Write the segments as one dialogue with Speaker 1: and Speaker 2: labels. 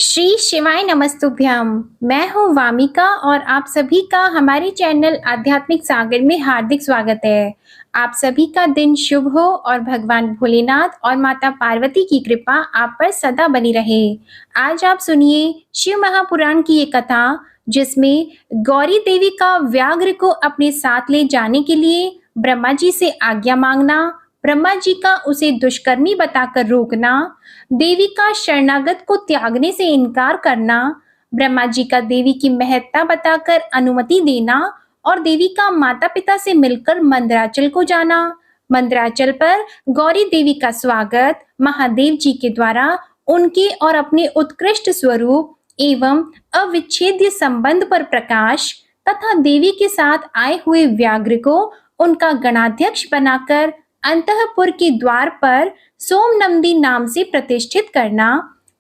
Speaker 1: श्री शिवाय नमस्तुभ्यम। मैं हूँ वामिका और आप सभी का हमारे चैनल आध्यात्मिक सागर में हार्दिक स्वागत है। आप सभी का दिन शुभ हो और भगवान भोलेनाथ और माता पार्वती की कृपा आप पर सदा बनी रहे। आज आप सुनिए शिव महापुराण की ये कथा, जिसमें गौरी देवी का व्याघ्र को अपने साथ ले जाने के लिए ब्रह्मा जी से आज्ञा मांगना, ब्रह्मा जी का उसे दुष्कर्मी बताकर रोकना, देवी का शरणागत को त्यागने से इनकार करना, ब्रह्मा जी का देवी की महत्ता बताकर अनुमति देना और देवी का माता पिता से मिलकर मंदराचल को जाना। मंदराचल पर गौरी देवी का स्वागत महादेव जी के द्वारा उनके और अपने उत्कृष्ट स्वरूप एवं अविच्छेद्य संबंध पर प्रकाश तथा देवी के साथ आए हुए व्याघ्र को उनका गणाध्यक्ष बनाकर अंतःपुर के द्वार पर सोमनंदी नाम से प्रतिष्ठित करना,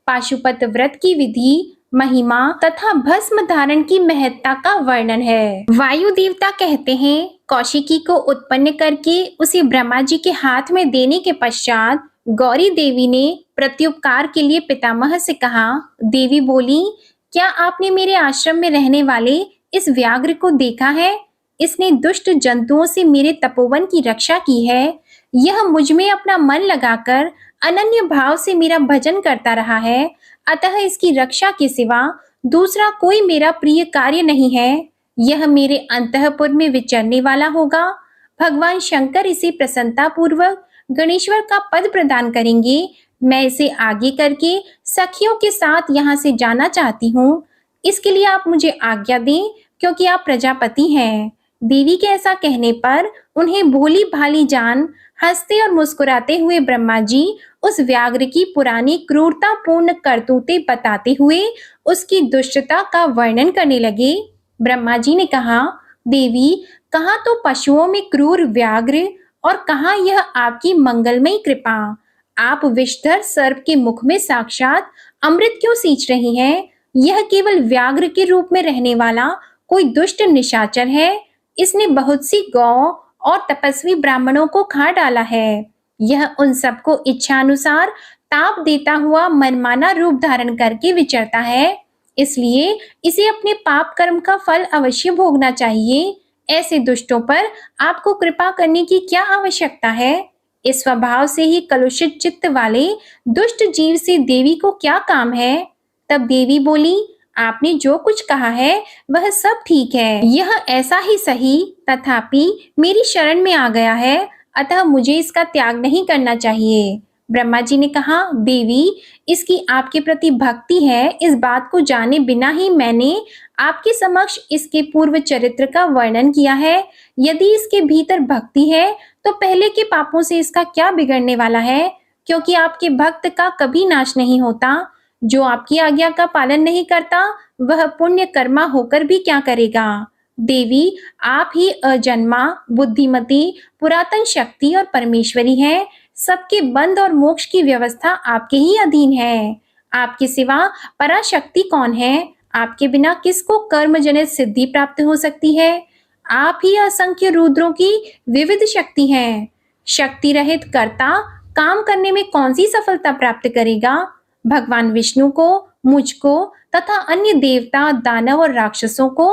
Speaker 1: पाशुपत व्रत की विधि, महिमा तथा भस्म धारण की महत्ता का वर्णन है। वायु देवता कहते हैं, कौशिकी को उत्पन्न करके उसे ब्रह्मा जी के हाथ में देने के पश्चात गौरी देवी ने प्रत्युपकार के लिए पितामह से कहा। देवी बोली, क्या आपने मेरे आश्रम में रहने वाले इस व्याघ्र को देखा है? इसने दुष्ट जंतुओं से मेरे तपोवन की रक्षा की है। यह मुझ में अपना मन लगाकर अनन्य भाव से मेरा भजन करता रहा है, अतः इसकी रक्षा के सिवा दूसरा कोई मेरा प्रिय कार्य नहीं है। यह मेरे अंतःपुर में विचरने वाला होगा। भगवान शंकर इसे प्रसन्नता पूर्वक गणेश्वर का पद प्रदान करेंगे। मैं इसे आगे करके सखियों के साथ यहाँ से जाना चाहती हूँ। इसके लिए आप मुझे आज्ञा दें, क्योंकि आप प्रजापति हैं। देवी के ऐसा कहने पर उन्हें भोली भाली जान हंसते और मुस्कुराते हुए ब्रह्मा जी उस व्याघ्र की पुरानी क्रूरतापूर्ण करतूतें बताते हुए उसकी दुष्टता का वर्णन करने लगे। ब्रह्मा जी ने कहा, देवी, कहाँ तो पशुओं में क्रूर व्याघ्र और कहाँ यह आपकी मंगलमयी कृपा। आप विषधर सर्प के मुख में साक्षात अमृत क्यों सींच रही हैं? यह केवल व्याघ्र के रूप में रहने वाला कोई दुष्ट निशाचर है। इसने बहुत सी गौ और तपस्वी ब्राह्मणों को खा डाला है। यह उन सबको इच्छानुसार ताप देता हुआ मनमाना रूप धारण करके विचरता है। इसलिए इसे अपने पाप कर्म का फल अवश्य भोगना चाहिए। ऐसे दुष्टों पर आपको कृपा करने की क्या आवश्यकता है? इस स्वभाव से ही कलुषित चित्त वाले दुष्ट जीव से देवी को क्या काम है? तब देवी बोली, आपने जो कुछ कहा है वह सब ठीक है। यह ऐसा ही सही, तथापि मेरी शरण में आ गया है, अतः मुझे इसका त्याग नहीं करना चाहिए। ब्रह्मा जी ने कहा, देवी, इसकी आपके प्रति भक्ति है, इस बात को जाने बिना ही मैंने आपके समक्ष इसके पूर्व चरित्र का वर्णन किया है। यदि इसके भीतर भक्ति है तो पहले के पापों से इसका क्या बिगड़ने वाला है? क्योंकि आपके भक्त का कभी नाश नहीं होता। जो आपकी आज्ञा का पालन नहीं करता वह पुण्य कर्मा होकर भी क्या करेगा? देवी, आप ही अजन्मा, बुद्धिमती, पुरातन शक्ति और परमेश्वरी हैं। सबके बंध और मोक्ष की व्यवस्था आपके ही अधीन है। आपके सिवा पराशक्ति कौन है? आपके बिना किसको कर्म जनित सिद्धि प्राप्त हो सकती है? आप ही असंख्य रुद्रों की विविध शक्ति हैं। शक्ति रहित कर्ता काम करने में कौन सी सफलता प्राप्त करेगा? भगवान विष्णु को, मुझको तथा अन्य देवता, दानव और राक्षसों को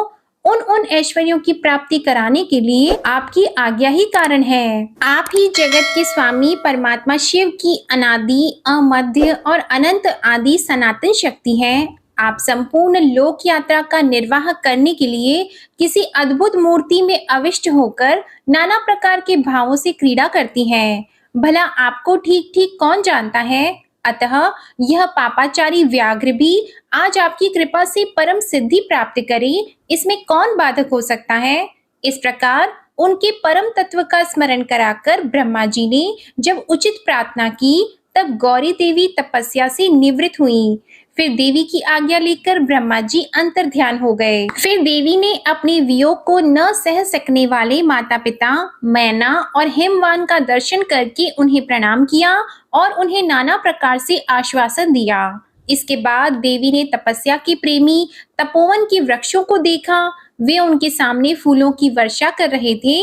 Speaker 1: उन ऐश्वर्यों की प्राप्ति कराने के लिए आपकी आज्ञा ही कारण है। आप ही जगत के स्वामी परमात्मा शिव की अनादि, अमध्य और अनंत आदि सनातन शक्ति हैं। आप संपूर्ण लोक यात्रा का निर्वाह करने के लिए किसी अद्भुत मूर्ति में अविष्ट होकर नाना प्रकार के भावों से क्रीड़ा करती हैं। भला आपको ठीक ठीक कौन जानता है? अतः यह पापाचारी व्याघ्र भी आज आपकी कृपा से परम सिद्धि प्राप्त करे, इसमें कौन बाधक हो सकता है? इस प्रकार उनके परम तत्व का स्मरण कराकर ब्रह्मा जी ने जब उचित प्रार्थना की, तब गौरी देवी तपस्या से निवृत्त हुई। फिर देवी की आज्ञा लेकर ब्रह्मा जी अंतर ध्यान हो गए। फिर देवी ने अपने वियोग को न सह सकने वाले माता पिता मैना और हिमवान का दर्शन करके उन्हें प्रणाम किया और उन्हें नाना प्रकार से आश्वासन दिया। इसके बाद देवी ने तपस्या के प्रेमी तपोवन के वृक्षों को देखा। वे उनके सामने फूलों की वर्षा कर रहे थे।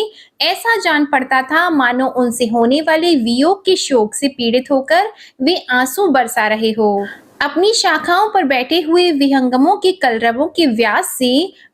Speaker 1: ऐसा जान पड़ता था मानो उनसे होने वाले वियोग के शोक से पीड़ित होकर वे आंसू बरसा रहे हो। अपनी शाखाओं पर बैठे हुए विहंगमों के कलरवों के व्यास से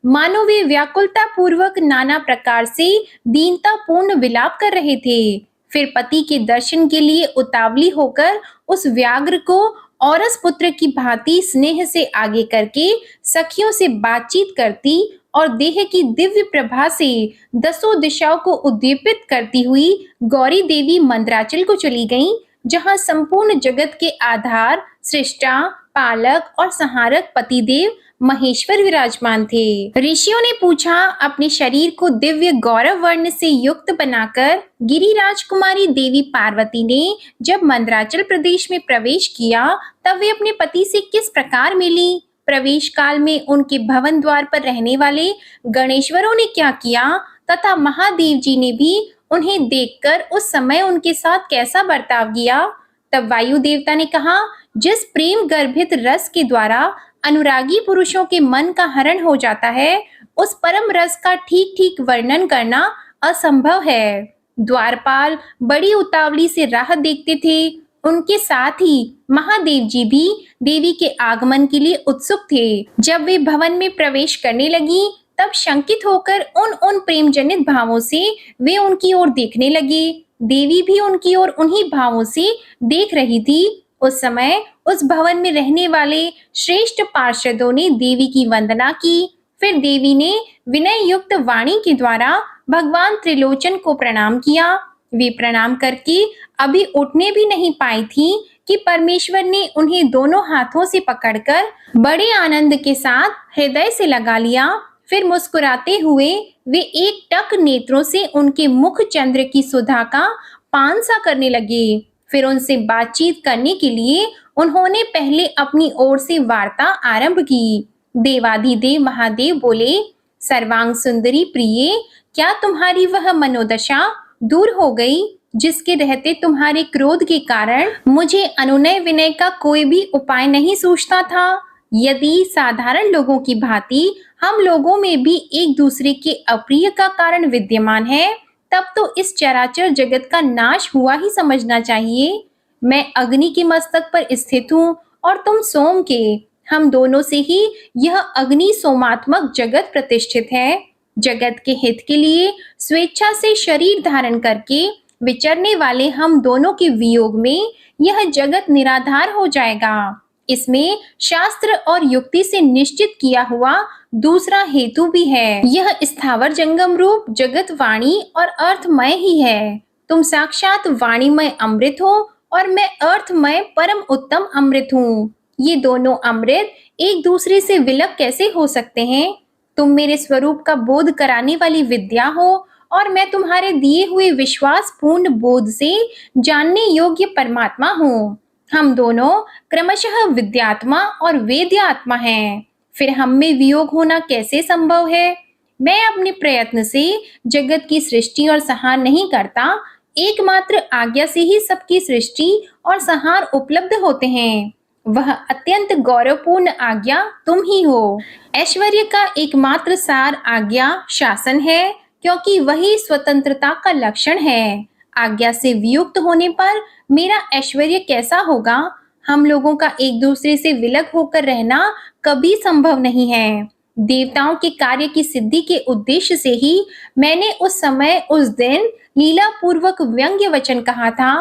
Speaker 1: मानो वे व्याकुलता पूर्वक नाना प्रकार से दीनता पूर्ण विलाप कर रहे थे। फिर पति के दर्शन के लिए उतावली होकर उस व्याघ्र को औरस पुत्र की भांति स्नेह से आगे करके सखियों से बातचीत करती और देह की दिव्य प्रभा से दसों दिशाओं को उद्दीपित करती हुई गौरी देवी मंदराचल को चली गईं, जहां संपूर्ण जगत के आधार, सृष्टा, पालक और संहारक पतिदेव महेश्वर विराजमान थे। ऋषियों ने पूछा, अपने शरीर को दिव्य गौरव वर्ण से युक्त बनाकर गिरिराज कुमारी देवी पार्वती ने जब मंदराचल प्रदेश में प्रवेश किया, तब वे अपने पति से किस प्रकार मिली? प्रवेश काल में उनके भवन द्वार पर रहने वाले गणेश्वरों ने क्या किया तथा महादेव जी ने भी उन्हें देखकर उस समय उनके साथ कैसा बर्ताव किया? तब वायु देवता ने कहा, जिस प्रेम गर्भित रस के द्वारा अनुरागी पुरुषों के मन का हरण हो जाता है, उस परम रस का ठीक ठीक वर्णन करना असंभव है। द्वारपाल बड़ी उतावली से राह देखते थे। उनके साथ ही महादेव जी भी देवी के आगमन के लिए उत्सुक थे। जब वे भवन में प्रवेश करने लगी, तब शंकित होकर उन प्रेम जनित भावों से वे उनकी ओर देखने लगे। देवी भी उनकी ओर उन्हीं भावों से देख रही थी। उस समय उस भवन में रहने वाले श्रेष्ठ पार्षदों ने देवी की वंदना की। फिर देवी ने विनय युक्त वाणी के द्वारा भगवान त्रिलोचन को प्रणाम किया। वे प्रणाम करके अभी उठने भी नहीं पाई थी कि परमेश्वर ने उन्हें दोनों हाथों से पकड़कर बड़े आनंद के साथ हृदय से लगा लिया। फिर मुस्कुराते हुए वे एक टक नेत्रों से उनके मुख चंद्र की सुधा का पान सा करने लगे। फिर उनसे बातचीत करने के लिए उन्होंने पहले अपनी ओर से वार्ता आरंभ की। देवाधिदेव महादेव बोले, सर्वांग सुंदरी प्रिये, क्या तुम्हारी वह मनोदशा दूर हो गई जिसके रहते तुम्हारे क्रोध के कारण मुझे अनुनय विनय का कोई भी उपाय नहीं सूझता था? यदि साधारण लोगों की भांति हम लोगों में भी एक दूसरे के अप्रिय का कारण विद्यमान है, तब तो इस चराचर जगत का नाश हुआ ही समझना चाहिए। मैं अग्नि के मस्तक पर स्थित हूँ और तुम सोम के। हम दोनों से ही यह अग्नि सोमात्मक जगत प्रतिष्ठित है। जगत के हित के लिए स्वेच्छा से शरीर धारण करके विचरने वाले हम दोनों के वियोग में यह जगत निराधार हो जाएगा। इसमें शास्त्र और युक्ति से निश्चित किया हुआ दूसरा हेतु भी है। यह स्थावर जंगम रूप जगत वाणी और अर्थमय ही है। तुम साक्षात वाणीमय अमृत हो और मैं अर्थमय परम उत्तम अमृत हूँ। ये दोनों अमृत एक दूसरे से विलग कैसे हो सकते हैं? तुम मेरे स्वरूप का बोध कराने वाली विद्या हो और मैं तुम्हारे दिए हुए विश्वास पूर्ण बोध से जानने योग्य परमात्मा हूँ। हम दोनों क्रमशः विद्यात्मा और वेद्यात्मा हैं। फिर हम में वियोग होना कैसे संभव है? मैं अपने प्रयत्न से जगत की सृष्टि और संहार नहीं करता। एकमात्र आज्ञा से ही सबकी सृष्टि और संहार उपलब्ध होते हैं। वह अत्यंत गौरवपूर्ण आज्ञा तुम ही हो। ऐश्वर्य का एकमात्र सार आज्ञा शासन है, क्योंकि वही स्वतंत्रता का लक्षण है। आज्ञा से वियुक्त होने पर मेरा ऐश्वर्य कैसा होगा? हम लोगों का एक दूसरे से विलग होकर रहना कभी संभव नहीं है। देवताओं के कार्य की सिद्धि के उद्देश्य से ही मैंने उस समय उस दिन लीला पूर्वक व्यंग्य वचन कहा था।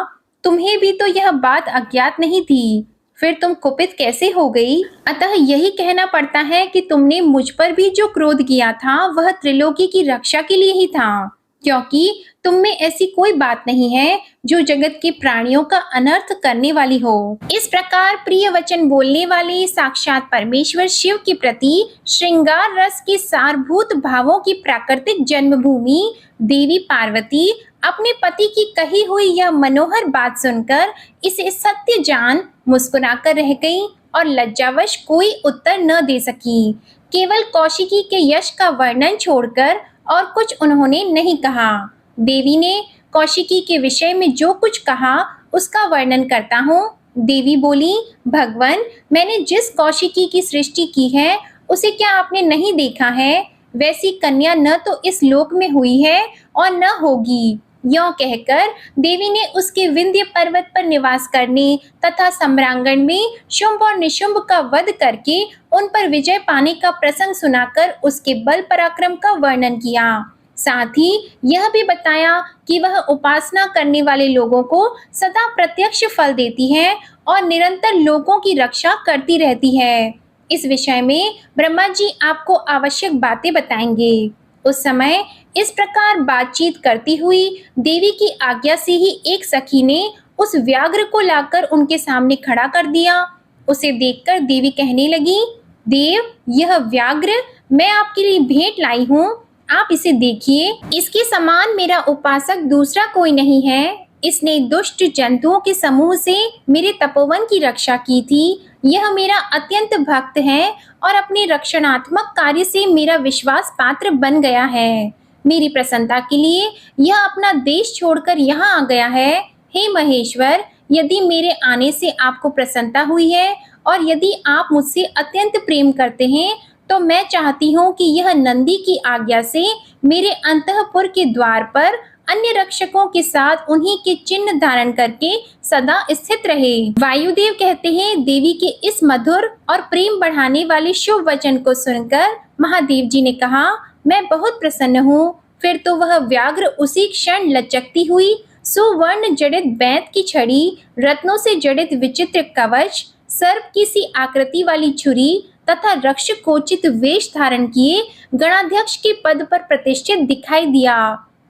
Speaker 1: तुम्हें भी तो यह बात अज्ञात नहीं थी, फिर तुम कुपित कैसे हो गई? अतः यही कहना पड़ता है कि तुमने मुझ पर भी जो क्रोध किया था वह त्रिलोकी की रक्षा के लिए ही था, क्योंकि तुम में ऐसी कोई बात नहीं है जो जगत के प्राणियों का अनर्थ करने वाली हो। इस प्रकार प्रिय वचन बोलने वाले साक्षात परमेश्वर शिव के प्रति श्रृंगार रस के सारभूत भावों की प्राकृतिक जन्मभूमि देवी पार्वती अपने पति की कही हुई यह मनोहर बात सुनकर इसे सत्य जान मुस्कुराकर रह गई और लज्जावश कोई उत्तर न दे सकी। केवल कौशिकी के यश का वर्णन छोड़कर और कुछ उन्होंने नहीं कहा। देवी ने कौशिकी के विषय में जो कुछ कहा उसका वर्णन करता हूँ। देवी बोली, भगवान, मैंने जिस कौशिकी की सृष्टि की है उसे क्या आपने नहीं देखा है? वैसी कन्या न तो इस लोक में हुई है और न होगी। यों कहकर देवी ने उसके विंध्य पर्वत पर निवास करने तथा सम्रांगण में शुंभ और निशुंभ का वध करके उन पर विजय पाने का प्रसंग सुनाकर उसके बल पराक्रम का वर्णन किया। साथ ही यह भी बताया कि वह उपासना करने वाले लोगों को सदा प्रत्यक्ष फल देती है और निरंतर लोगों की रक्षा करती रहती है। इस विषय में ब्रह्मा जी आपको आवश्यक बातें बताएंगे। उस समय इस प्रकार बातचीत करती हुई देवी की आज्ञा से ही एक सखी ने उस व्याघ्र को लाकर उनके सामने खड़ा कर दिया। उसे देखकर देवी कहने लगी, देव, यह व्याघ्र मैं आपके लिए भेंट लाई हूँ, आप इसे देखिए। इसके समान मेरा उपासक दूसरा कोई नहीं है। इसने दुष्ट जंतुओं के समूह से मेरे तपोवन की रक्षा की थी। यह मेरा अत्यंत भक्त है और अपने रक्षणात्मक कार्य से मेरा विश्वास पात्र बन गया है। मेरी प्रसन्नता के लिए यह अपना देश छोड़कर यहाँ आ गया है। हे महेश्वर, यदि मेरे आने से आपको प्रसन्नता हुई है और यदि आप मुझसे अत्यंत प्रेम करते हैं तो मैं चाहती हूँ कि यह नंदी की आज्ञा से मेरे अंतःपुर के द्वार पर अन्य रक्षकों के साथ उन्हीं के चिन्ह धारण करके सदा स्थित रहे। वायुदेव कहते हैं, देवी के इस मधुर और प्रेम बढ़ाने वाले शुभ वचन को सुनकर महादेव जी ने कहा, मैं बहुत प्रसन्न हूँ। फिर तो वह व्याघ्र उसी क्षण लचकती हुई सुवर्ण जड़ित बैंत की छड़ी, रत्नों से जड़ित विचित्र कवच, सर्प की सी आकृति वाली छुरी तथा रक्षकोचित वेश धारण किए गणाध्यक्ष के पद पर प्रतिष्ठित दिखाई दिया।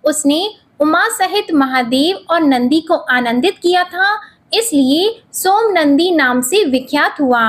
Speaker 1: उसने उमा सहित महादेव और नंदी को आनंदित किया था, इसलिए सोम नंदी नाम से विख्यात हुआ।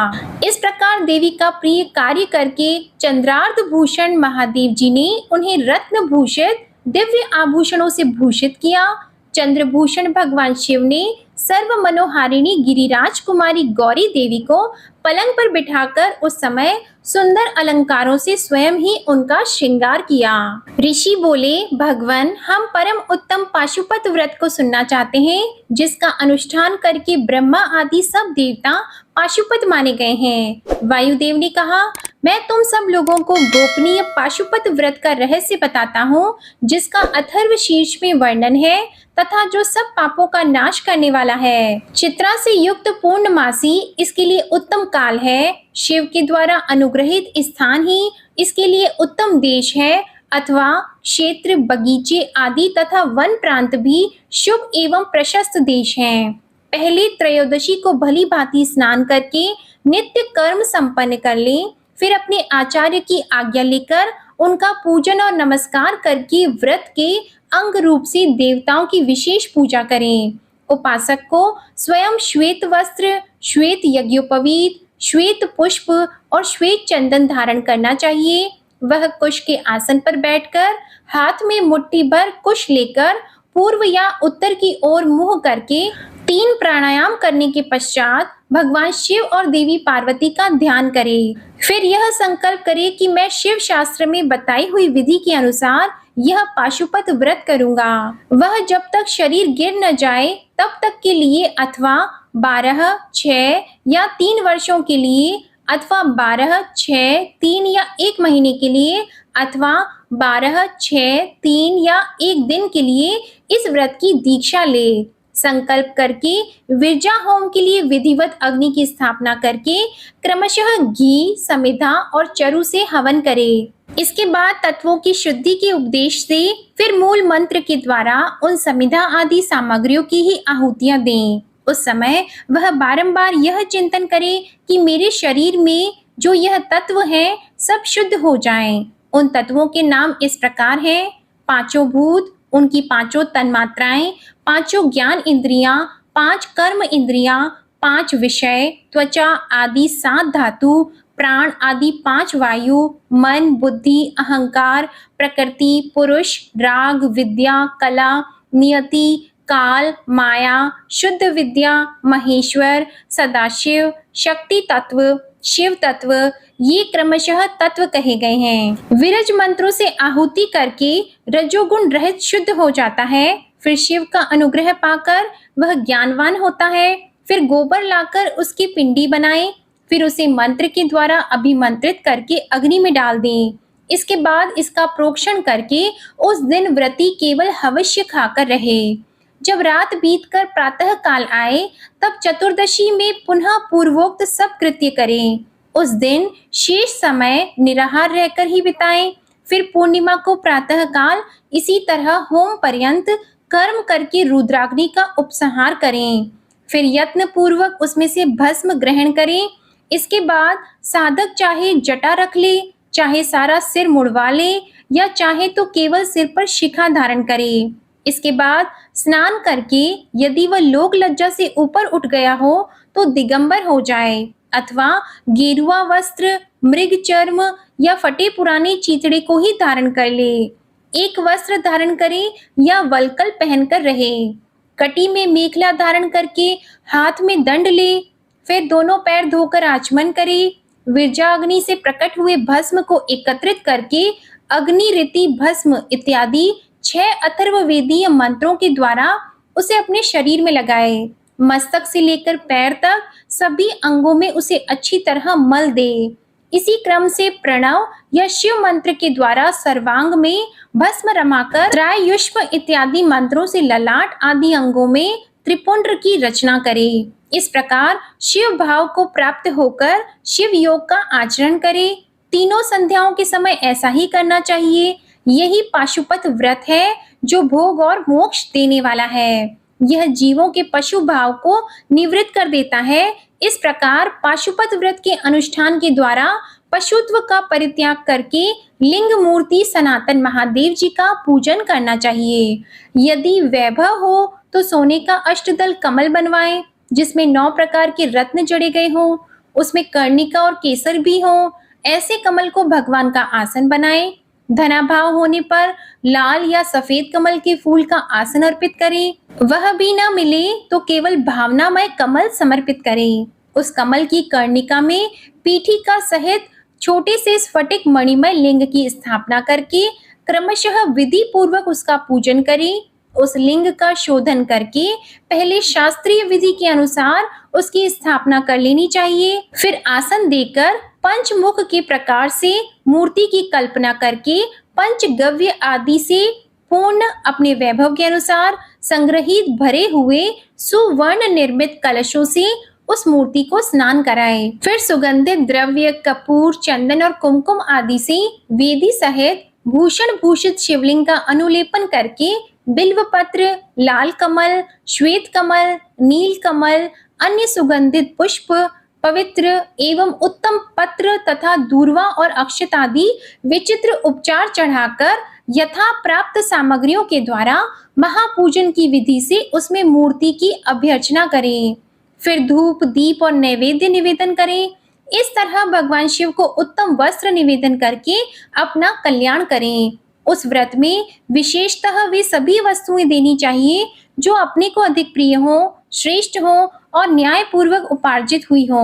Speaker 1: इस प्रकार देवी का प्रिय कार्य करके चंद्रार्ध भूषण महादेव जी ने उन्हें रत्न भूषित दिव्य आभूषणों से भूषित किया। चंद्रभूषण भगवान शिव ने सर्व मनोहारिणी गिरिराज कुमारी गौरी देवी को पलंग पर बिठाकर उस समय सुंदर अलंकारों से स्वयं ही उनका श्रृंगार किया। ऋषि बोले, भगवान, हम परम उत्तम पाशुपत व्रत को सुनना चाहते हैं, जिसका अनुष्ठान करके ब्रह्मा आदि सब देवता पाशुपत माने गए हैं। वायुदेव ने कहा, मैं तुम सब लोगों को गोपनीय पाशुपत व्रत का रहस्य बताता हूँ, जिसका अथर्व शीर्ष में वर्णन है तथा जो सब पापों का नाश करने वाला है। चित्रा से युक्त पूर्णमासी इसके लिए उत्तम काल है। शिव के द्वारा अनुग्रहित स्थान ही इसके लिए उत्तम देश है, अथवा क्षेत्र, बगीचे आदि तथा वन प्रांत भी शुभ एवं प्रशस्त देश हैं। पहले त्रयोदशी को भली भांति स्नान करके नित्य कर्म संपन्न कर ले, फिर अपने आचार्य की आज्ञा लेकर उनका पूजन और नमस्कार करके व्रत के अंग रूप से देवताओं की विशेष पूजा करें। उपासक को स्वयं श्वेत वस्त्र, श्वेत यज्ञोपवीत, श्वेत पुष्प और श्वेत चंदन धारण करना चाहिए। वह कुश के आसन पर बैठकर हाथ में मुट्ठी भर कुश लेकर पूर्व या उत्तर की ओर मुंह करके 3 प्राणायाम करने के पश्चात भगवान शिव और देवी पार्वती का ध्यान करे। फिर यह संकल्प करे कि मैं शिव शास्त्र में बताई हुई विधि के अनुसार यह पाशुपत व्रत करूंगा। वह जब तक शरीर गिर न जाए तब तक के लिए, अथवा 12, 6 या 3 वर्षों के लिए, अथवा 12, 6, 3 या 1 महीने के लिए, अथवा 12, 6, 3 या 1 दिन के लिए इस व्रत की दीक्षा ले। संकल्प करके विरजा होम के लिए विधिवत अग्नि की स्थापना करके क्रमशः घी, समिधा और चरु से हवन करे। इसके बाद तत्वों की शुद्धि के उपदेश से फिर मूल मंत्र के द्वारा उन समिधा आदि सामग्रियों की ही आहुतियां दें। उस समय वह बारंबार यह चिंतन करे कि मेरे शरीर में जो यह तत्व है सब शुद्ध हो जाएं। उन तत्वों के नाम इस प्रकार हैं: 5 भूत, उनकी 5 तन्मात्राएं, 5 ज्ञान इंद्रियां, 5 कर्म इंद्रियां, 5 विषय, त्वचा आदि 7 धातु, प्राण आदि 5 वायु, मन, बुद्धि, अहंकार, प्रकृति, पुरुष, राग, विद्या, कला, नियति, काल, माया, शुद्ध विद्या, महेश्वर, सदाशिव, शक्ति तत्व, शिव तत्व, ये क्रमशः तत्व कहे गए हैं। विरज मंत्रों से आहुति करके रजोगुण रहित शुद्ध हो जाता है। फिर शिव का अनुग्रह पाकर वह ज्ञानवान होता है। फिर गोबर लाकर उसकी पिंडी बनाएं, फिर उसे मंत्र के द्वारा अभिमंत्रित करके अग्नि में डाल दें। इसके बाद इसका प्रोक्षण करके उस दिन व्रती केवल हवश्य खाकर रहे। जब रात बीतकर प्रातः काल आए, तब चतुर्दशी में पुनः पूर्वोक्त सब कृत्य करें। उस दिन शेष समय निराहार रहकर ही बिताएं। फिर पूर्णिमा को प्रातः काल इसी तरह होम पर्यंत कर्म करके रुद्राग्नि का उपसंहार करें। फिर यत्न पूर्वक उसमें से भस्म ग्रहण करें। इसके बाद साधक चाहे जटा रख ले, चाहे सारा सिर मुड़वा ले, या चाहे तो केवल सिर पर शिखा धारण करे। इसके बाद स्नान करके यदि वह लोक लज्जा से ऊपर उठ गया हो तो दिगंबर हो जाए, अथवा गेरुआ वस्त्र, मृग चर्म या फटे पुराने चीतड़े को ही धारण कर ले। एक वस्त्र धारण करे या वलकल पहनकर रहे। कटी में मेखला धारण करके हाथ में दंड ले। फिर दोनों पैर धोकर आचमन करे। विरजा अग्नि से प्रकट हुए भस्म को एकत्रित करके अग्नि रीति भस्म इत्यादि 6 अथर्ववेदीय मंत्रों के द्वारा उसे अपने शरीर में लगाए। मस्तक से लेकर पैर तक सभी अंगों में उसे अच्छी तरह मल दे। इसी क्रम से प्रणव या शिव मंत्र के द्वारा सर्वांग में भस्म रमाकर त्रायुष्म इत्यादि मंत्रों से ललाट आदि अंगों में त्रिपुंड्र की रचना करे। इस प्रकार शिव भाव को प्राप्त होकर शिव योग का आचरण करे। तीनों संध्याओं के समय ऐसा ही करना चाहिए। यही पाशुपत व्रत है जो भोग और मोक्ष देने वाला है। यह जीवों के पशु भाव को निवृत्त कर देता है। इस प्रकार पाशुपत व्रत के अनुष्ठान के द्वारा पशुत्व का परित्याग करके लिंग मूर्ति सनातन महादेव जी का पूजन करना चाहिए। यदि वैभव हो तो सोने का अष्टदल कमल बनवाएं, जिसमें 9 प्रकार के रत्न जड़े गए हों, उसमें कर्णिका और केसर भी हो। ऐसे कमल को भगवान का आसन बनाएं। धनाभाव होने पर लाल या सफेद कमल के फूल का आसन अर्पित करें। वह भी न मिले तो केवल भावनामय कमल समर्पित करें। उस कमल की कर्णिका में पीठिका सहित छोटे से स्फटिक मणिमय लिंग की स्थापना करके क्रमशः विधि पूर्वक उसका पूजन करें। उस लिंग का शोधन करके पहले शास्त्रीय विधि के अनुसार उसकी स्थापना कर लेनी चाहिए। फिर आसन देकर पंचमुख के प्रकार से मूर्ति की कल्पना करके पंचगव्य आदि से पूर्ण अपने वैभव के अनुसार संग्रहित भरे हुए सुवर्ण निर्मित कलशों से उस मूर्ति को स्नान कराएं। फिर सुगंधित द्रव्य, कपूर, चंदन और कुमकुम आदि से वेदी सहित भूषण भूषित शिवलिंग का अनुलेपन करके बिल्व पत्र, लाल कमल, श्वेत कमल, नील कमल, अन्य सुगंधित पुष्प, पवित्र एवं उत्तम पत्र तथा दूर्वा और अक्षत आदि विचित्र उपचार चढ़ाकर यथा प्राप्त सामग्रियों के द्वारा महापूजन की विधि से उसमें मूर्ति की अभ्यर्चना करें। फिर धूप, दीप और नैवेद्य निवेदन करें। इस तरह भगवान शिव को उत्तम वस्त्र निवेदन करके अपना कल्याण करें। उस व्रत में विशेषतः वे सभी वस्तुएं देनी चाहिए जो अपने को अधिक प्रिय हो, श्रेष्ठ हो और न्याय पूर्वक उपार्जित हुई हो।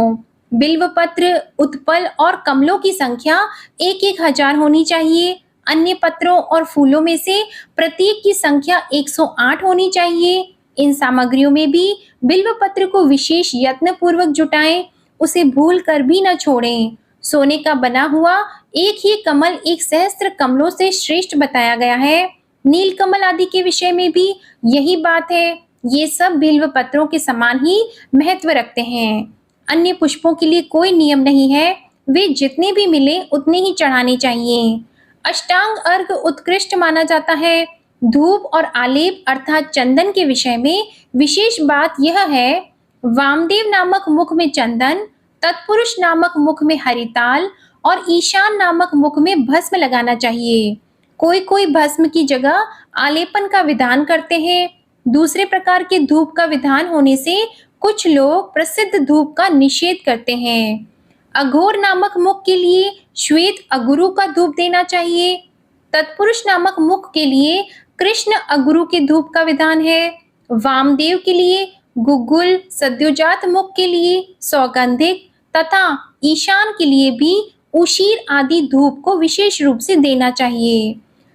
Speaker 1: बिल्व पत्र, उत्पल और कमलों की संख्या 1-1 हजार होनी चाहिए। अन्य पत्रों और फूलों में से प्रत्येक की संख्या 108 होनी चाहिए। इन सामग्रियों में भी बिल्व पत्र को विशेष यत्न पूर्वक जुटाएं, उसे भूल कर भी न छोड़ें। सोने का बना हुआ एक ही कमल 1 सहस्त्र कमलों से श्रेष्ठ बताया गया है। नील कमल आदि के विषय में भी यही बात है। ये सब बिल्व पत्रों के समान ही महत्व रखते हैं। अन्य पुष्पों के लिए कोई नियम नहीं है, वे जितने भी मिले उतने ही चढ़ाने चाहिए। अष्टांग अर्घ उत्कृष्ट माना जाता है। धूप और आलेप अर्थात चंदन के विषय में विशेष बात यह है, वामदेव नामक मुख में चंदन, तत्पुरुष नामक मुख में हरिताल और ईशान नामक मुख में भस्म लगाना चाहिए। कोई कोई भस्म की जगह आलेपन का विधान करते हैं। दूसरे प्रकार के धूप का विधान होने से कुछ लोग प्रसिद्ध धूप का निषेध करते हैं। अघोर नामक मुख के लिए श्वेत अगुरु का धूप देना चाहिए। तत्पुरुष नामक मुख के लिए कृष्ण अगुरु के धूप का विधान है। वामदेव के लिए गुग्गुल, सद्योजात मुख के लिए सौगंधिक तथा ईशान के लिए भी उशीर आदि धूप को विशेष रूप से देना चाहिए।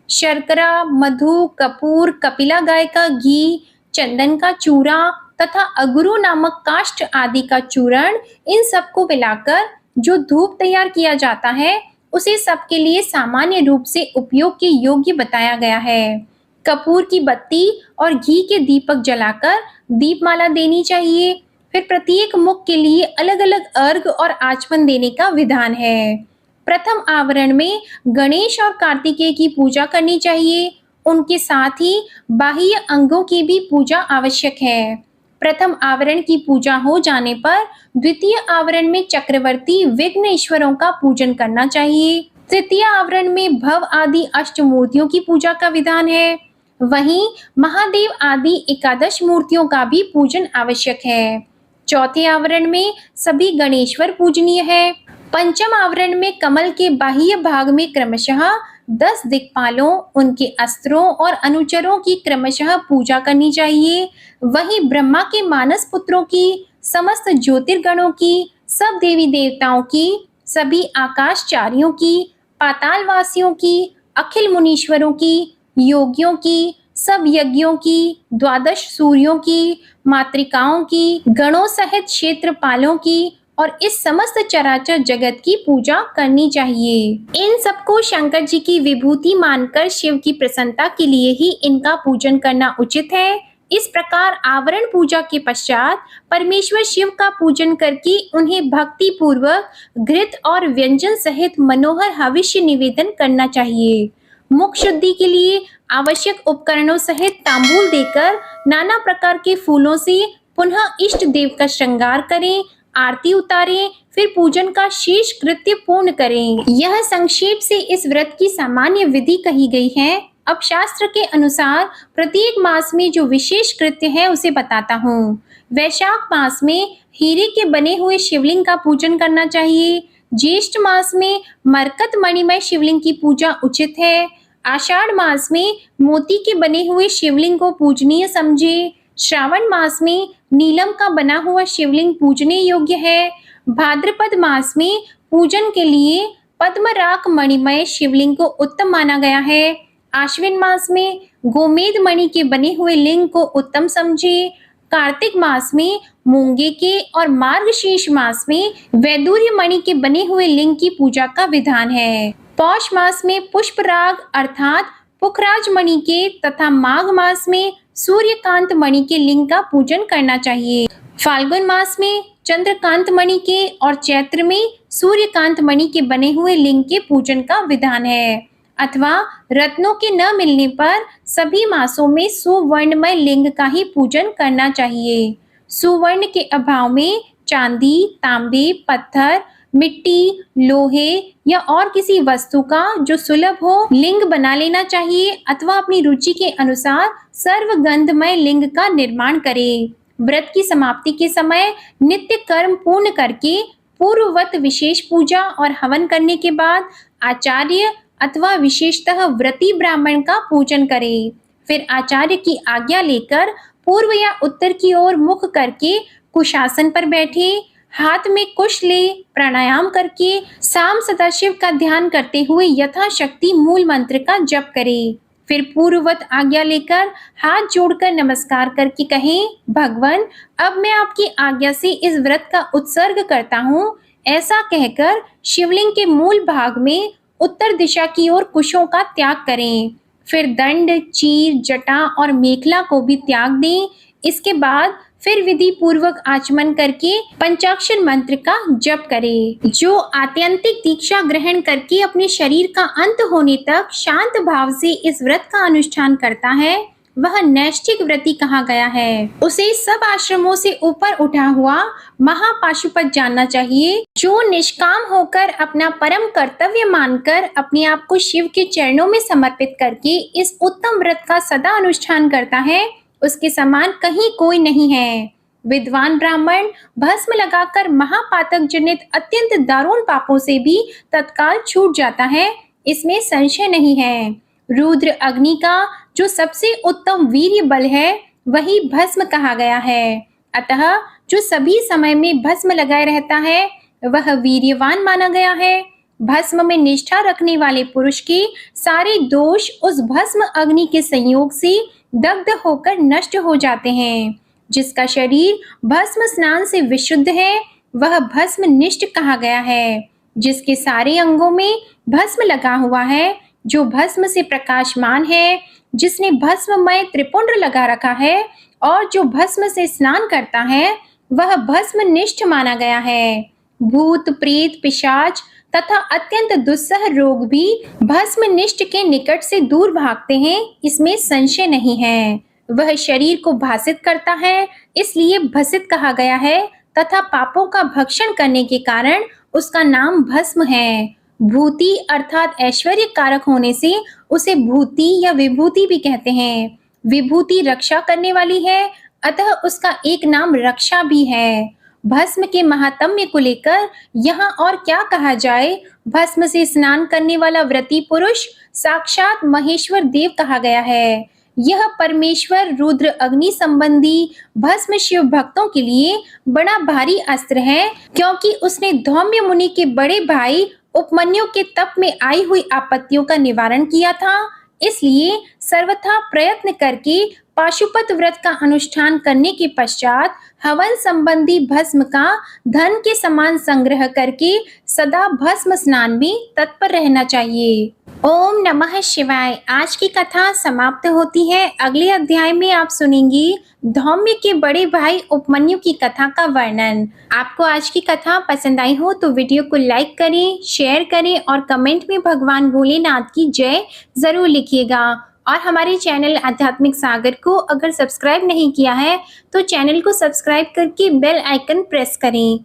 Speaker 1: शर्करा, मधु, कपूर, कपिला गाय का घी, चंदन का चूरा तथा अगुरु नामक काष्ठ आदि का चूर्ण, इन सबको मिलाकर जो धूप तैयार किया जाता है उसे सबके लिए सामान्य रूप से उपयोग के योग्य बताया गया है। कपूर की बत्ती और घी के दीपक जलाकर दीपमाला देनी चाहिए। फिर प्रत्येक मुख के लिए अलग-अलग अर्घ और आचमन देने का विधान है। प्रथम आवरण में गणेश और कार्तिकेय की पूजा करनी चाहिए। उनके साथ ही बाह्य अंगों की भी पूजा आवश्यक है। प्रथम आवरण की पूजा हो जाने पर द्वितीय आवरण में चक्रवर्ती विघ्नेश्वरों का पूजन करना चाहिए। तृतीय आवरण में भव आदि अष्टमूर्तियों की पूजा का विधान है। वहीं महादेव आदि एकादश मूर्तियों का भी पूजन आवश्यक है। चौथे आवरण में सभी गणेश्वर पूजनीय है। पंचम आवरण में कमल के बाह्य भाग में क्रमशः 10 दिक्पालों, उनके अस्त्रों और अनुचरों की क्रमशः पूजा करनी चाहिए। वहीं ब्रह्मा के मानस पुत्रों की, समस्त ज्योतिर्गणों की, सब देवी देवताओं की, सभी आकाशचारियों की, पातालवासियों की, अखिल मुनीश्वरों की, योगियों की, सब यज्ञों की, 12 सूर्यों की, मातृकाओं की, गणों सहित क्षेत्रपालों की और इस समस्त चराचर जगत की पूजा करनी चाहिए। इन सबको शंकर जी की विभूति मानकर शिव की प्रसन्नता के लिए ही इनका पूजन करना उचित है। इस प्रकार आवरण पूजा के पश्चात परमेश्वर शिव का पूजन करके उन्हें भक्ति पूर्वक घृत और व्यंजन सहित मनोहर हविष्य निवेदन करना चाहिए। मुख शुद्धि के लिए आवश्यक उपकरणों सहित तांबूल देकर नाना प्रकार के फूलों से पुनः इष्ट देव का श्रृंगार करें, आरती उतारें, फिर पूजन का शेष कृत्य पूर्ण करें। यह संक्षेप से इस व्रत की सामान्य विधि कही गई है। अब शास्त्र के अनुसार प्रत्येक मास में जो विशेष कृत्य है उसे बताता हूँ। वैशाख मास में हीरे के बने हुए शिवलिंग का पूजन करना चाहिए। ज्येष्ठ मास में मरकत मणिमय शिवलिंग की पूजा उचित है। आषाढ़ मास में मोती के बने हुए शिवलिंग को पूजनीय समझे। श्रावण मास में नीलम का बना हुआ शिवलिंग पूजने योग्य है। भाद्रपद मास में पूजन के लिए पद्मराग मणिमय शिवलिंग को उत्तम माना गया है। आश्विन मास में गोमेद मणि के बने हुए लिंग को उत्तम समझे। कार्तिक मास में मूंगे के और मार्गशीर्ष मास में वैदूर्य मणि के बने हुए लिंग की पूजा का विधान है। पौष मास में पुष्पराग अर्थात पुखराज मणि के तथा माघ मास में सूर्यकांत मणि के लिंग का पूजन करना चाहिए। फाल्गुन मास में चंद्रकांत मणि के और चैत्र में सूर्यकांत मणि के बने हुए लिंग के पूजन का विधान है। अथवा रत्नों के न मिलने पर सभी मासों में सुवर्णमय लिंग का ही पूजन करना चाहिए। सुवर्ण के अभाव में चांदी, तांबे, पत्थर, मिट्टी, लोहे या और किसी वस्तु का जो सुलभ हो लिंग बना लेना चाहिए अथवा अपनी रुचि के अनुसार सर्वगंधमय लिंग का निर्माण करें। व्रत की समाप्ति के समय नित्य कर्म पूर्ण करके पूर्ववत विशेष पूजा और हवन करने के बाद आचार्य अथवा विशेषतः व्रती ब्राह्मण का पूजन करें। फिर आचार्य की आज्ञा लेकर पूर्व या उत्तर की ओर मुख करके कुशासन पर बैठे, हाथ में कुश ले, प्राणायाम करके साम सदाशिव का ध्यान करते हुए यथाशक्ति मूल मंत्र का जप करें। फिर पूर्ववत आज्ञा लेकर हाथ जोड़कर नमस्कार करके कहें, भगवान अब मैं आपकी आज्ञा से इस व्रत का उत्सर्ग करता हूँ। ऐसा कहकर शिवलिंग के मूल भाग में उत्तर दिशा की ओर कुशों का त्याग करें। फिर दंड, चीर, जटा और मेखला को भी त्याग दें। इसके बाद फिर विधि पूर्वक आचमन करके पंचाक्षर मंत्र का जप करें। जो आत्यंतिक दीक्षा ग्रहण करके अपने शरीर का अंत होने तक शांत भाव से इस व्रत का अनुष्ठान करता है वह नैष्ठिक व्रती कहा गया है। उसे सब आश्रमों से ऊपर उठा हुआ महापाशुपत जानना चाहिए। जो निष्काम होकर अपना परम कर्तव्य मानकर अपने आप को शिव के चरणों में समर्पित करके इस उत्तम व्रत का सदा अनुष्ठान करता है उसके समान कहीं कोई नहीं है। विद्वान ब्राह्मण भस्म लगाकर महापातक जनित अत्यंत दारुण पापों से भी तत्काल छूट जाता है, इसमें संशय नहीं है। रुद्र अग्नि का जो सबसे उत्तम वीर्य बल है वही भस्म कहा गया है। अतः जो सभी समय में भस्म लगाए रहता है वह वीर्यवान माना गया है। भस्म में निष्ठा रखने वाले पुरुष के सारे दोष उस भस्म अग्नि के संयोग से दग्ध होकर नष्ट हो जाते हैं। जिसका शरीर भस्म स्नान से विशुद्ध है वह भस्म निष्ठ कहा गया है। जिसके सारे अंगों में भस्म लगा हुआ है, जो भस्म से प्रकाशमान है, जिसने भस्ममय त्रिपुंड लगा रखा है और जो भस्म से स्नान करता है, वह भस्मनिष्ठ माना गया है। भूत, प्रेत, पिशाच तथा अत्यंत दुस्सह रोग भी भस्मनिष्ठ के निकट से दूर भागते हैं, इसमें संशय नहीं है। वह शरीर को भासित करता है, इसलिए भसित कहा गया है तथा पापों का भक्षण करने के कारण उसका नाम भस्म है। भूति अर्थात ऐश्वर्य कारक होने से उसे भूति या विभूति भी कहते हैं। विभूति रक्षा करने वाली है, अतः उसका एक नाम रक्षा भी है। भस्म के महात्म्य को लेकर यहाँ और क्या कहा जाए। भस्म से स्नान करने वाला व्रती पुरुष साक्षात महेश्वर देव कहा गया है। यह परमेश्वर रुद्र अग्नि संबंधी भस्म शिव भक्तों के लिए बड़ा भारी अस्त्र है, क्योंकि उसने धौम्य मुनि के बड़े भाई उपमन्यु के तप में आई हुई आपत्तियों का निवारण किया था। इसलिए सर्वथा प्रयत्न करके पाशुपत व्रत का अनुष्ठान करने के पश्चात हवन संबंधी भस्म का धन के समान संग्रह करके सदा भस्म स्नान में तत्पर रहना चाहिए। ओम नमः शिवाय। आज की कथा समाप्त होती है। अगले अध्याय में आप सुनेंगी धौम्य के बड़े भाई उपमन्यु की कथा का वर्णन। आपको आज की कथा पसंद आई हो तो वीडियो को लाइक करें, शेयर करें और कमेंट में भगवान भोलेनाथ की जय जरूर लिखिएगा। और हमारे चैनल आध्यात्मिक सागर को अगर सब्सक्राइब नहीं किया है तो चैनल को सब्सक्राइब करके बेल आइकन प्रेस करें।